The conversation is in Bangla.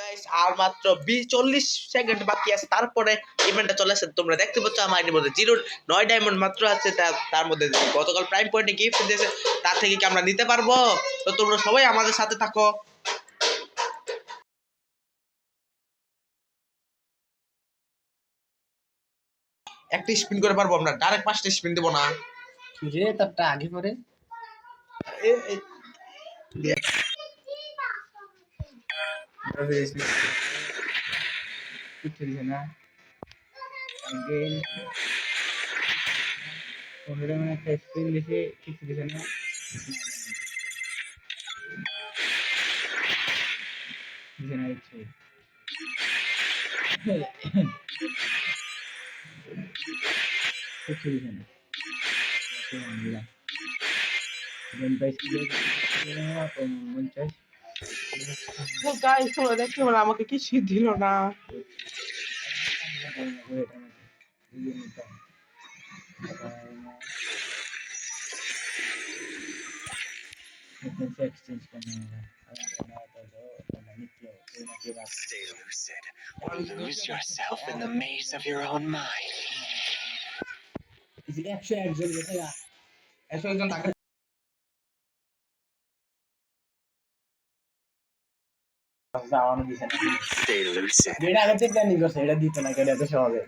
গাইস আর মাত্র 40 সেকেন্ড বাকি আছে, তারপরে ইভেন্টটা চলে আসে। তোমরা দেখতে পাচ্ছ আমার আইডির মধ্যে 9 ডায়মন্ড মাত্র আছে। তার মধ্যে গতকাল প্রাইম পয়েন্টে গিফট দিয়েছে, তার থেকে কি আমরা নিতে পারবো? তো তোমরা সবাই আমাদের সাথে থাকো। একটা স্পিন করে পারবো আমরা, ডাইরেক্ট 5টা স্পিন দেবো না যে তারটা আগে পরে না again ওখানে মানে একটা স্পিন দিছে কিছু দিছে না দিছে না কিছু কিছু দিছে না দেন পাইছি না 50 গাইস তোমরা দেখতে পারো আমাকে কিছুই দিল না। एक्सचेंज करने Stay lucid or lose yourself in the maze of your own mind. इसी एक्शन एक्शन देखेगा ऐसा एकदम ताकत Stay lucid. যেটা আগে থেকে প্ল্যানিং করছে এটা দিতে না কেটে এত সহজে